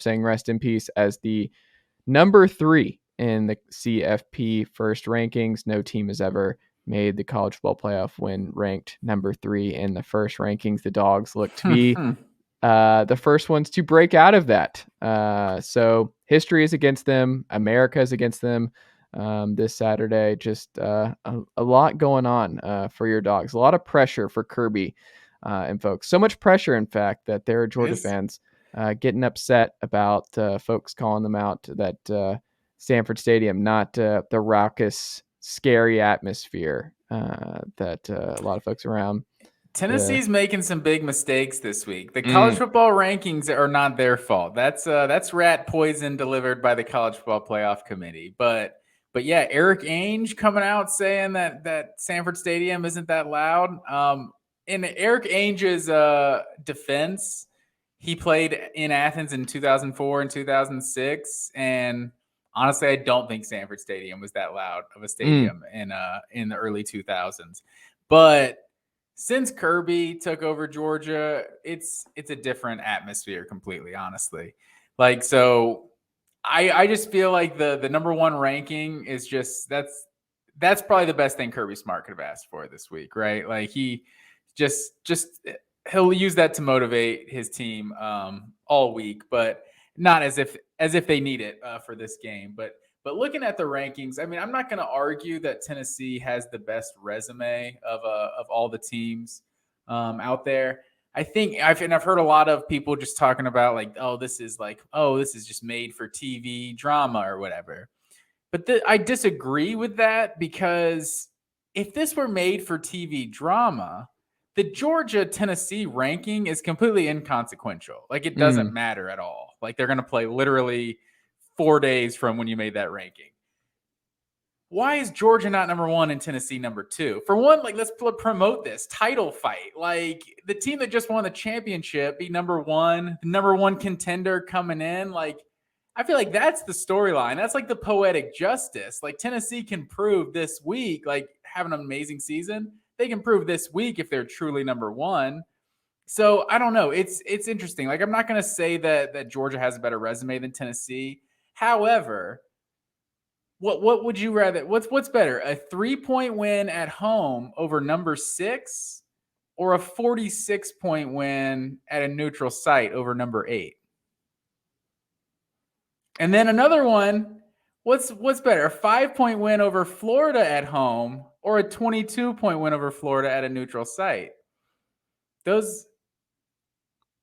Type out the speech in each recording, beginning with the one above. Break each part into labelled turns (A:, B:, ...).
A: Saying rest in peace as the number 3 in the CFP first rankings. No team has ever made the college football playoff when ranked number 3 in the first rankings. The Dogs look to be the first ones to break out of that. So history is against them. America is against them this Saturday. Just a lot going on for your Dogs. A lot of pressure for Kirby and folks. So much pressure, in fact, that there are Georgia fans getting upset about folks calling them out that Sanford Stadium, not the raucous, scary atmosphere that a lot of folks around.
B: Tennessee's making some big mistakes this week. The college football rankings are not their fault. That's rat poison delivered by the College Football Playoff Committee. But yeah, Eric Ainge coming out saying that Sanford Stadium isn't that loud. In Eric Ainge's defense, he played in Athens in 2004 and 2006, and honestly, I don't think Sanford Stadium was that loud of a stadium in the early 2000s. But since Kirby took over Georgia, it's a different atmosphere completely, honestly. Like, so I just feel like the number 1 ranking is just that's probably the best thing Kirby Smart could have asked for this week, right? Like, he just he'll use that to motivate his team all week, but not as if they need it for this game. But looking at the rankings, I mean, I'm not going to argue that Tennessee has the best resume of all the teams out there. I think I've heard a lot of people just talking about like, this is just made for TV drama or whatever. But I disagree with that, because if this were made for TV drama, the Georgia-Tennessee ranking is completely inconsequential. Like, it doesn't matter at all. Like, they're going to play literally 4 days from when you made that ranking. Why is Georgia not number 1 and Tennessee number 2? For one, like, let's promote this title fight. Like, the team that just won the championship be number 1, the number 1 contender coming in. Like, I feel like that's the storyline. That's like the poetic justice. Like, Tennessee can prove this week, like, have an amazing season. They can prove this week if they're truly number 1. So I don't know. It's interesting. Like, I'm not going to say that Georgia has a better resume than Tennessee. However, what would you rather? What's better? A 3-point win at home over number 6, or a 46-point win at a neutral site over number 8? And then another one. What's better? A 5-point win over Florida at home, or a 22-point win over Florida at a neutral site?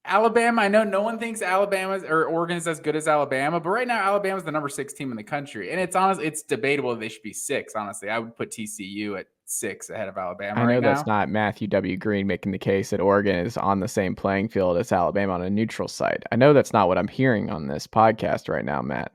B: Alabama, I know no one thinks Alabama or Oregon is as good as Alabama, but right now Alabama's the number 6 team in the country. And it's debatable if they should be 6, honestly. I would put TCU at 6 ahead of Alabama.
A: I know that's not Matthew W. Green making the case that Oregon is on the same playing field as Alabama on a neutral site. I know that's not what I'm hearing on this podcast right now, Matt.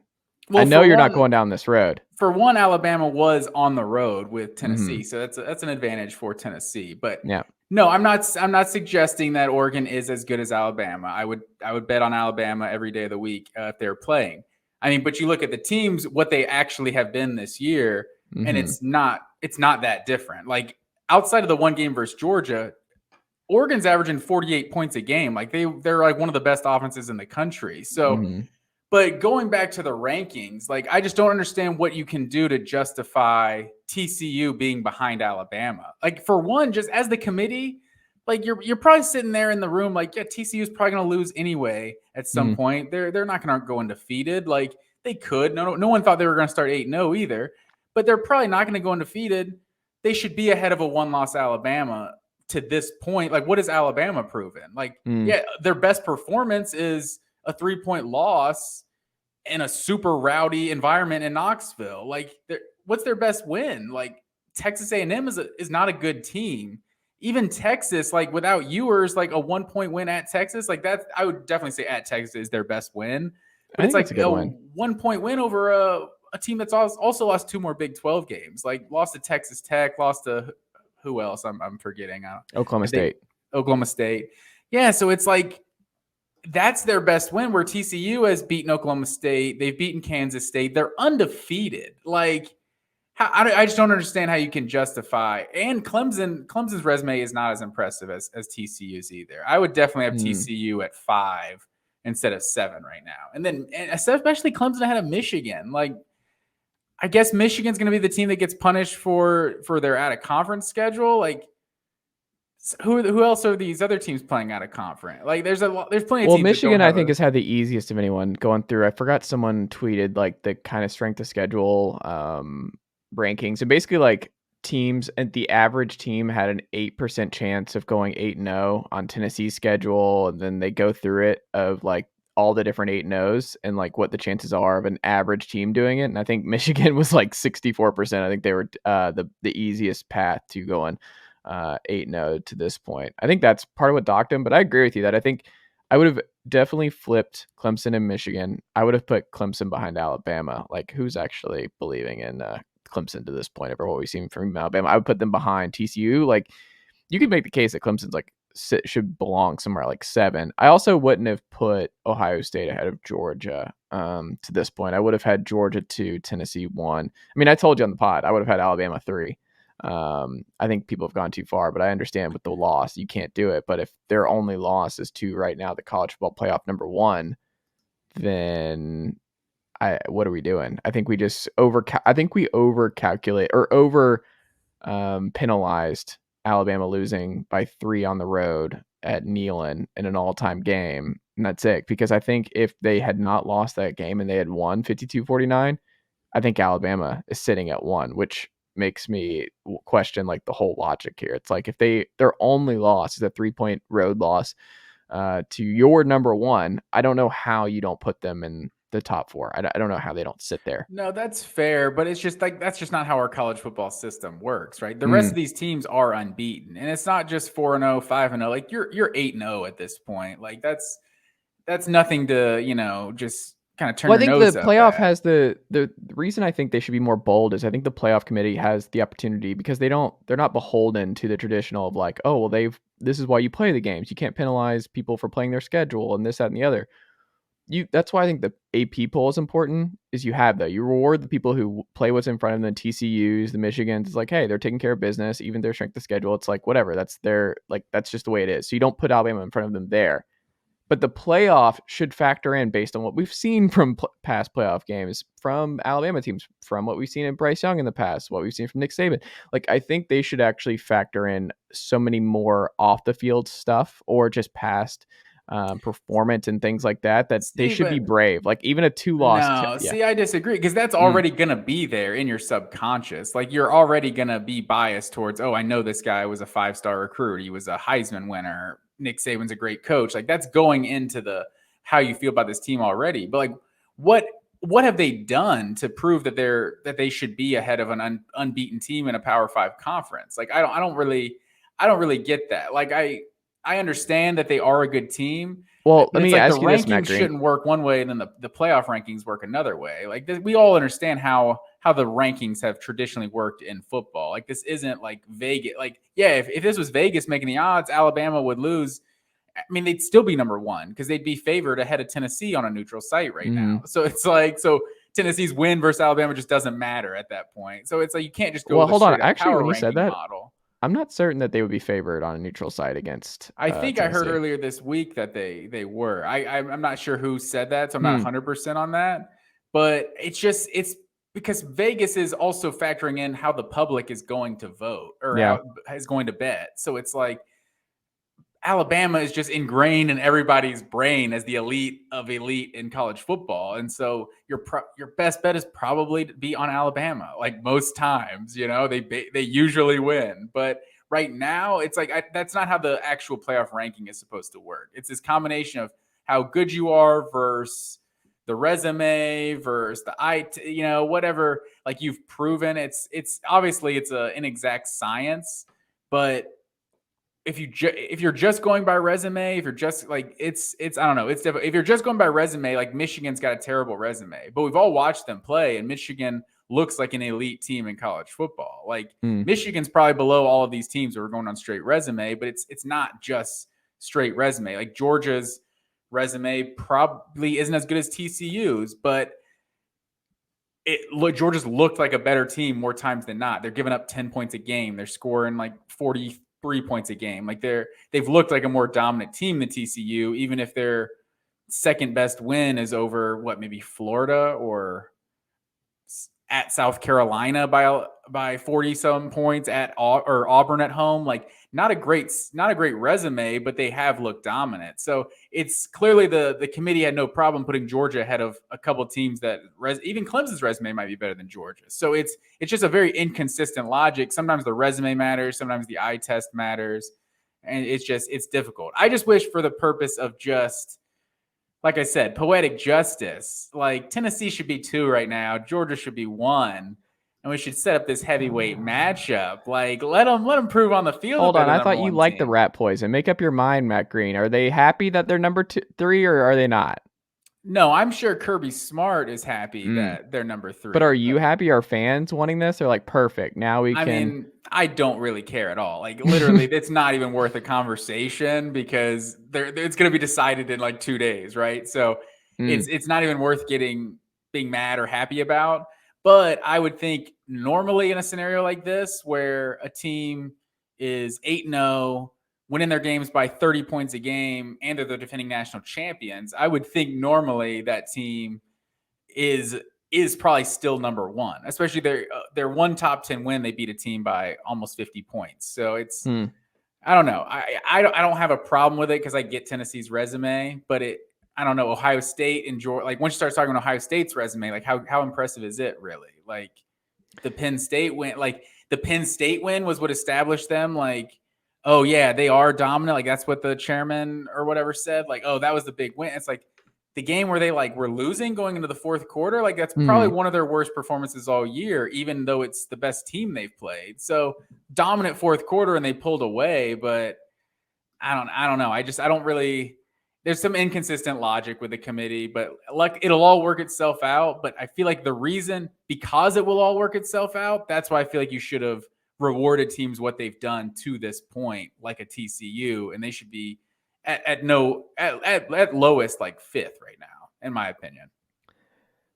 A: Well, I know you're not going down this road.
B: For one, Alabama was on the road with Tennessee, so that's an advantage for Tennessee. But
A: yeah,
B: no, I'm not suggesting that Oregon is as good as Alabama. I would bet on Alabama every day of the week if they're playing. I mean, but you look at the teams, what they actually have been this year, and it's not that different. Like, outside of the one game versus Georgia, Oregon's averaging 48 points a game. Like, they're like one of the best offenses in the country. So. But going back to the rankings, like, I just don't understand what you can do to justify TCU being behind Alabama. Like, for one, just as the committee, like, you're probably sitting there in the room like, yeah, TCU is probably going to lose anyway at some point. They're not going to go undefeated. Like, they could. No one thought they were going to start 8-0 either. But they're probably not going to go undefeated. They should be ahead of a one-loss Alabama to this point. Like, what has Alabama proven? Like, yeah, their best performance is a 3-point loss in a super rowdy environment in Knoxville. Like, what's their best win? Like, Texas A&M is not a good team. Even Texas, like, without Ewers, like, a 1-point win at Texas, like, that, I would definitely say at Texas is their best win. But it's like a 1-point win over a team that's also lost 2 more Big 12 games. Like, lost to Texas Tech, lost to who else? I'm forgetting.
A: Oklahoma
B: State. Yeah, so it's like, that's their best win, where TCU has beaten Oklahoma State. They've beaten Kansas State. They're undefeated. Like, I just don't understand how you can justify. And Clemson's resume is not as impressive as TCU's either. I would definitely have TCU at 5 instead of 7 right now. And especially Clemson ahead of Michigan. Like, I guess Michigan's going to be the team that gets punished for their out of conference schedule. Like, who else are these other teams playing out of conference? Like, there's plenty of teams.
A: Well, Michigan, I think, has had the easiest of anyone going through. I forgot someone tweeted like the kind of strength of schedule rankings, and basically like teams, and the average team had an 8% chance of going 8-0 on Tennessee's schedule, and then they go through it of like all the different 8-0s and like what the chances are of an average team doing it. And I think Michigan was like 64%. I think they were the easiest path to going 8-0 to this point. I think that's part of what docked him, but I agree with you that I think I would have definitely flipped Clemson and Michigan. I would have put Clemson behind Alabama. Like, who's actually believing in Clemson to this point over what we've seen from Alabama? I would put them behind TCU. Like, you could make the case that Clemson's like should belong somewhere like 7. I also wouldn't have put Ohio State ahead of Georgia to this point. I would have had Georgia 2, Tennessee 1. I mean, I told you on the pod, I would have had Alabama 3. I think people have gone too far, but I understand with the loss, you can't do it. But if their only loss is to right now the college football playoff number 1, then what are we doing? I think we just overcalculate or over penalized Alabama losing by 3 on the road at Neyland in an all-time game. And that's it. Because I think if they had not lost that game and they had won 52-49, I think Alabama is sitting at 1, which makes me question like the whole logic here. It's like if their only loss is a 3-point road loss to your number 1, I don't know how you don't put them in the top 4. I don't know how they don't sit there.
B: No, that's fair, but it's just like that's just not how our college football system works, right? The rest of these teams are unbeaten, and it's not just 4-0, 5-0. Like you're 8-0 at this point. Like that's nothing to just kind of turn your nose up.
A: I think the playoff has the reason I think they should be more bold is I think the playoff committee has the opportunity because they're not beholden to the traditional of like, oh well, this is why you play the games. You can't penalize people for playing their schedule and this, that, and the other. That's why I think the AP poll is important. Is you reward the people who play what's in front of them, the TCUs, the Michigans. It's like, hey, they're taking care of business, even their strength of schedule. It's like whatever. That's just the way it is. So you don't put Alabama in front of them there. But the playoff should factor in based on what we've seen from past playoff games from Alabama teams, from what we've seen in Bryce Young in the past, what we've seen from Nick Saban. Like, I think they should actually factor in so many more off the field stuff or just past performance and things like that they should be brave. Like even a 2-loss.
B: See, I disagree because that's already going to be there in your subconscious. Like you're already going to be biased towards, oh, I know this guy was a 5-star recruit. He was a Heisman winner. Nick Saban's a great coach. Like that's going into the how you feel about this team already. But like what have they done to prove that they should be ahead of an unbeaten team in a Power 5 conference? Like I don't really get that. Like I understand that they are a good team.
A: Well, let me ask you this, Matt
B: Rankings shouldn't work one way, and then the playoff rankings work another way. Like we all understand how the rankings have traditionally worked in football. Like this isn't like Vegas. Like yeah, if this was Vegas making the odds, Alabama would lose. I mean, they'd still be number 1 because they'd be favored ahead of Tennessee on a neutral site right now. So it's like Tennessee's win versus Alabama just doesn't matter at that point. So it's like you can't just go.
A: Well, hold on. Actually, when you said that, model. I'm not certain that they would be favored on a neutral site against.
B: I think Tennessee. I heard earlier this week that they were. I'm not sure who said that, so I'm not 100% on that. But it's because Vegas is also factoring in how the public is going to vote or how is going to bet. So it's like Alabama is just ingrained in everybody's brain as the elite of elite in college football, and so your best bet is probably to be on Alabama. Like most times, they usually win, but right now it's like that's not how the actual playoff ranking is supposed to work. It's this combination of how good you are versus the resume versus the whatever. Like you've proven it's obviously it's an inexact science, but if you're just going by resume, if you're just like it's I don't know, it's different. If you're just going by resume, like Michigan's got a terrible resume, but we've all watched them play, and Michigan looks like an elite team in college football. Like Michigan's probably below all of these teams who are going on straight resume, but it's not just straight resume. Like Georgia's resume probably isn't as good as TCU's, but Georgia's looked like a better team more times than not. They're giving up 10 points a game. They're scoring like 43 points a game. Like they've looked like a more dominant team than TCU, even if their second best win is over maybe Florida or at South Carolina by 40 some points or Auburn at home. Like not a great resume, but they have looked dominant. So it's clearly the committee had no problem putting Georgia ahead of a couple of teams that even Clemson's resume might be better than Georgia's. So it's just a very inconsistent logic. Sometimes the resume matters, sometimes the eye test matters, and it's difficult. I just wish, for the purpose of just, like I said, poetic justice, like Tennessee should be 2 right now, Georgia should be 1, and we should set up this heavyweight matchup. Like let them prove on the field.
A: Hold on, I thought you liked the rat poison. Make up your mind, Matt Green. Are they happy that they're number 3, or are they not?
B: No, I'm sure Kirby Smart is happy that they're number 3.
A: But are you happy? Are fans wanting this? They're like, perfect. Now we can. I mean,
B: I don't really care at all. Like literally, it's not even worth a conversation because it's going to be decided in like 2 days, right? So it's not even worth being mad or happy about. But I would think normally in a scenario like this, where a team is 8-0, winning their games by 30 points a game, and they're the defending national champions, I would think normally that team is probably still number 1, especially their one top 10 win. They beat a team by almost 50 points. So it's, I don't know. I don't have a problem with it because I get Tennessee's resume, but I don't know, Ohio State and Georgia, like once you start talking about Ohio State's resume, like how impressive is it really? Like the Penn State win was what established them. Like, oh yeah, they are dominant. Like that's what the chairman or whatever said. Like, oh, that was the big win. It's like the game where they were losing going into the fourth quarter. Like that's probably one of their worst performances all year, even though it's the best team they've played. So dominant fourth quarter and they pulled away, but I don't know. I don't really, there's some inconsistent logic with the committee, but like it'll all work itself out. But I feel like the reason, because it will all work itself out, that's why I feel like you should have rewarded teams what they've done to this point, like a TCU, and they should be at lowest like 5th right now, in my opinion.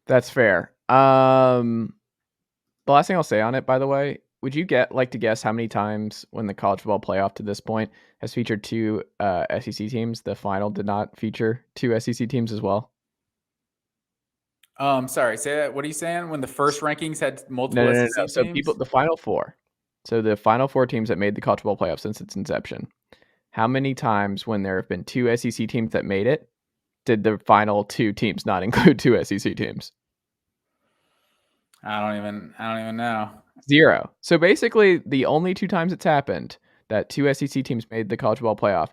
A: That's fair. The last thing I'll say on it, by the way, would you like to guess how many times when the college football playoff to this point has featured 2 SEC teams, the final did not feature 2 SEC teams as well?
B: Sorry, say that. What are you saying? When the first rankings had multiple SEC teams?
A: So the final 4. So the final 4 teams that made the college football playoff since its inception. How many times when there have been 2 SEC teams that made it, did the final 2 teams not include 2 SEC teams?
B: I don't even know.
A: 0. So basically, the only 2 times it's happened that 2 SEC teams made the college football playoff,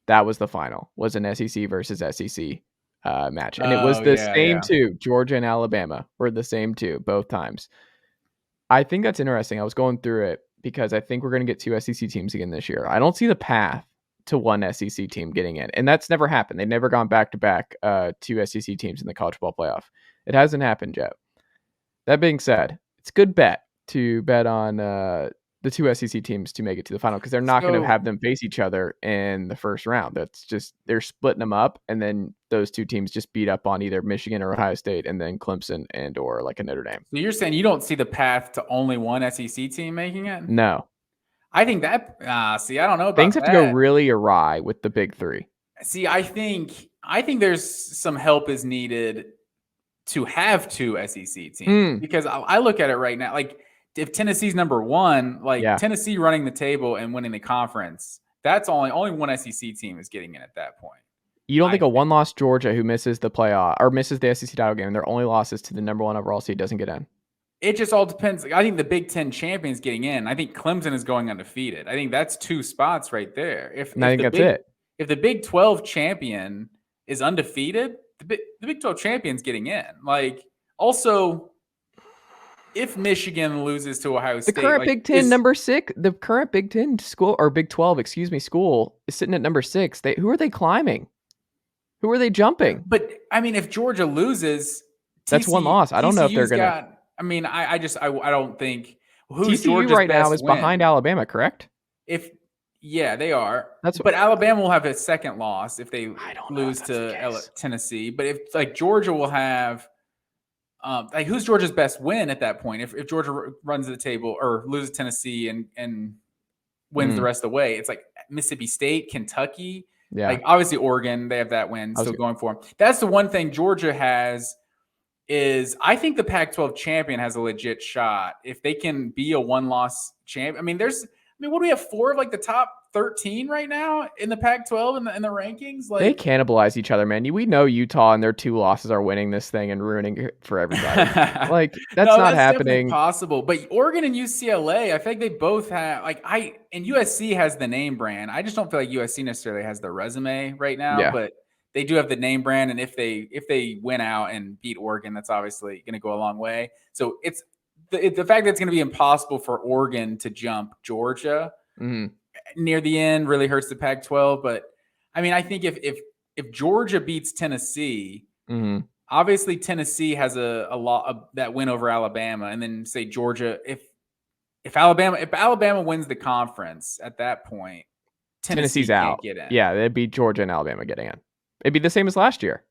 A: that was the final, was an SEC versus SEC match. And it was the same 2. Georgia and Alabama were the same 2 both times. I think that's interesting. I was going through it because I think we're going to get 2 SEC teams again this year. I don't see the path to 1 SEC team getting in. And that's never happened. They've never gone back-to-back 2 SEC teams in the college football playoff. It hasn't happened yet. That being said, it's a good bet to bet on the 2 SEC teams to make it to the final because they're not going to have them face each other in the first round. That's just, they're splitting them up, and then those 2 teams just beat up on either Michigan or Ohio State, and then Clemson and or like a Notre Dame.
B: So you're saying you don't see the path to only 1 SEC team making it?
A: No.
B: I think that, I don't know about
A: things have to go really awry with the big 3.
B: See, I think there's some help is needed to have 2 SEC teams because I look at it right now, like if Tennessee's number 1, like Tennessee running the table and winning the conference, that's only 1 SEC team is getting in at that point.
A: You don't think a 1-loss Georgia who misses the playoff or misses the SEC title game, their only loss is to the number 1 overall seed, doesn't get in?
B: It just all depends. I think the Big Ten champions getting in. I think Clemson is going undefeated. I think that's 2 spots right there.
A: I think that's it.
B: If the Big 12 champion is undefeated, the Big 12 champion's getting in. Like, also, if Michigan loses to Ohio State,
A: the current Big 10 number 6, the current Big 10 school or Big 12, school is sitting at number 6. Who are they climbing? Who are they jumping?
B: But I mean, if Georgia loses,
A: that's 1 loss. I don't know if they're gonna.
B: I mean, I don't think
A: who's TCU Georgia's right now is behind Alabama, correct?
B: They are. But Alabama will have a second loss if they lose to Tennessee. But if like Georgia will have like who's Georgia's best win at that point? If Georgia runs the table or loses Tennessee and wins the rest of the way, it's like Mississippi State, Kentucky, like obviously Oregon, they have that win still going for them. That's the one thing Georgia has is I think the Pac-12 champion has a legit shot if they can be a one-loss champ. I mean, what do we have? 4 of like the top 13 right now in the Pac-12 in the rankings. Like
A: they cannibalize each other, man. We know Utah and their 2 losses are winning this thing and ruining it for everybody. Like that's not happening.
B: Possible, but Oregon and UCLA, I feel like they both have and USC has the name brand. I just don't feel like USC necessarily has the resume right now, but they do have the name brand, and if they win out and beat Oregon, that's obviously going to go a long way. So it's the fact that it's going to be impossible for Oregon to jump Georgia near the end really hurts the Pac-12. But I mean, I think if Georgia beats Tennessee, obviously Tennessee has a lot of that win over Alabama, and then say Georgia, if Alabama wins the conference at that point,
A: Tennessee's out. Get in. Yeah, it'd be Georgia and Alabama getting in. It'd be the same as last year.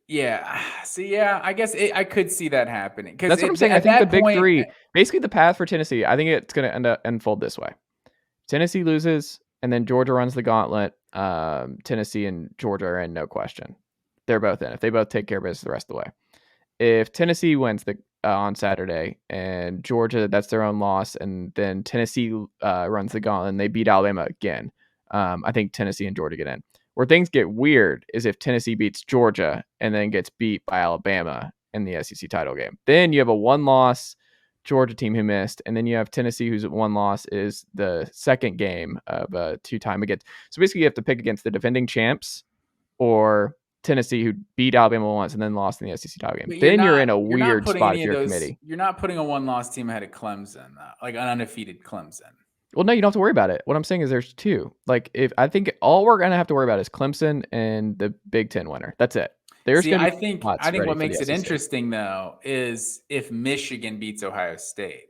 B: Yeah. See, I guess I could see that happening.
A: That's what I'm saying. I think the big three, basically the path for Tennessee, I think it's going to unfold this way. Tennessee loses, and then Georgia runs the gauntlet. Tennessee and Georgia are in, no question. They're both in. If they both take care of business the rest of the way. If Tennessee wins on Saturday, and Georgia, that's their own loss, and then Tennessee runs the gauntlet, and they beat Alabama again, I think Tennessee and Georgia get in. Where things get weird is if Tennessee beats Georgia and then gets beat by Alabama in the SEC title game. Then you have a one-loss Georgia team who missed, and then you have Tennessee whose one loss is the second game of a 2-time against. So basically you have to pick against the defending champs or Tennessee who beat Alabama once and then lost in the SEC title game. Then you're in a weird spot if you're a committee.
B: You're not putting a one-loss team ahead of Clemson, like an undefeated Clemson.
A: Well, no, you don't have to worry about it. What I'm saying is there's 2. Like, if I think all we're going to have to worry about is Clemson and the Big Ten winner. That's it.
B: I think what makes it interesting, though, is if Michigan beats Ohio State.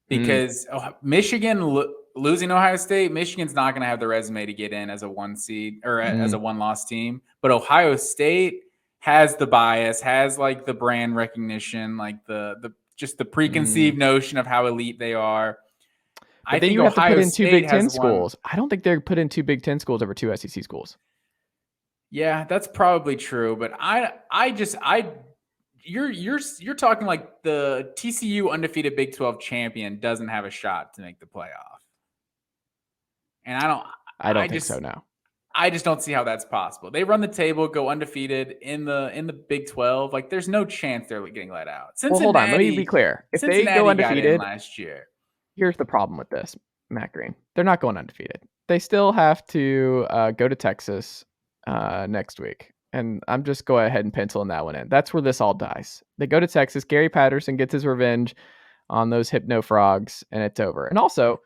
B: Because Michigan losing Ohio State, Michigan's not going to have the resume to get in as a 1 seed or as a one-loss team. But Ohio State has the bias, has like the brand recognition, like the just the preconceived notion of how elite they are.
A: But then you have to put in 2 Big Ten schools. I don't think they're put in 2 Big Ten schools over 2 SEC schools.
B: Yeah, that's probably true. But you're talking like the TCU undefeated Big 12 champion doesn't have a shot to make the playoff. And I don't think so now. I just don't see how that's possible. They run the table, go undefeated in the Big 12. Like there's no chance they're getting let out.
A: Well, hold on. Let me be clear. If they go undefeated
B: last year.
A: Here's the problem with this, Matt Green. They're not going undefeated. They still have to go to Texas next week. And I'm just going ahead and penciling that one in. That's where this all dies. They go to Texas. Gary Patterson gets his revenge on those Hypno Frogs, and it's over. And also,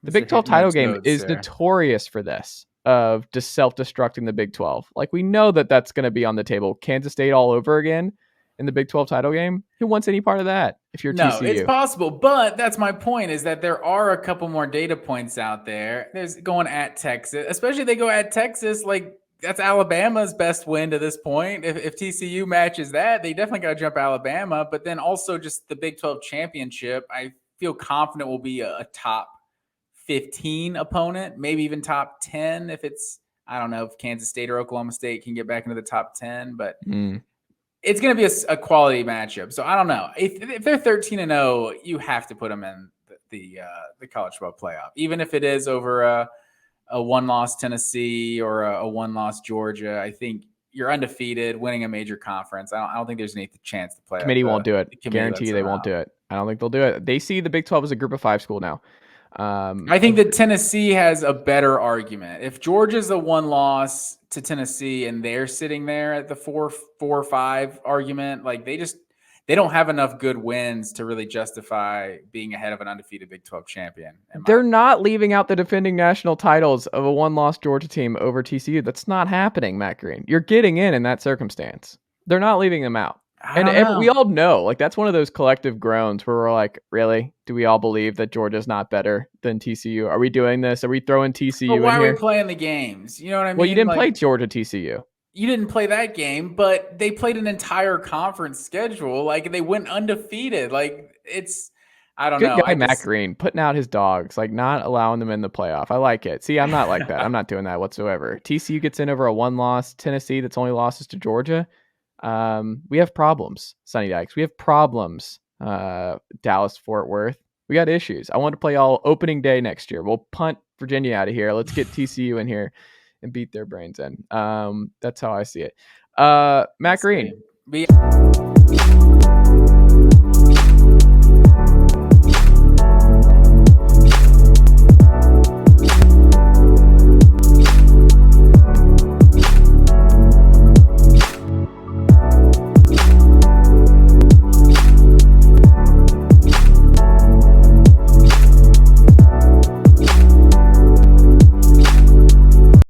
A: the Big 12 title game is notorious for this, of just self-destructing the Big 12. Like, we know that that's going to be on the table. Kansas State all over again in the Big 12 title game. Who wants any part of that if you're TCU?
B: No, it's possible, but that's my point, is that there are a couple more data points out there. There's going at Texas, especially if they go at Texas, like that's Alabama's best win to this point. If TCU matches that, they definitely got to jump Alabama, but then also just the Big 12 championship, I feel confident will be a top 15 opponent, maybe even top 10 if it's, I don't know if Kansas State or Oklahoma State can get back into the top 10, but it's going to be a quality matchup. So I don't know. If they're 13-0, you have to put them in the college football playoff, even if it is over a one-loss Tennessee or a one-loss Georgia. I think you're undefeated, winning a major conference. I don't think there's any chance to play.
A: Committee won't do it. Guarantee they won't do it. I don't think they'll do it. They see the Big 12 as a group of 5 school now.
B: I think that Tennessee has a better argument. If Georgia's a one loss to Tennessee and they're sitting there at the 4-5 argument, like they don't have enough good wins to really justify being ahead of an undefeated Big 12 champion.
A: They're not leaving out the defending national titles of a one-loss Georgia team over TCU. That's not happening, Matt Green. You're getting in that circumstance. They're not leaving them out. And we all know, like, that's one of those collective groans where we're like, really? Do we all believe that Georgia's not better than TCU? Are we doing this? Are we throwing TCU in here?
B: Why are we playing the games? You know what I mean?
A: Well, you didn't play Georgia TCU.
B: you didn't play that game, but they played an entire conference schedule. Like they went undefeated. Like I don't
A: Good
B: know.
A: guy, Matt Green, putting out his dogs, like not allowing them in the playoff. I like it. See, I'm not like that. I'm not doing that whatsoever. TCU gets in over a 1-loss Tennessee that's only losses to Georgia. We have problems, Sonny Dykes. We have problems, Dallas, Fort Worth. We got issues. I want to play all opening day next year. We'll punt Virginia out of here. Let's get TCU in here and beat their brains in. That's how I see it. Matt Green.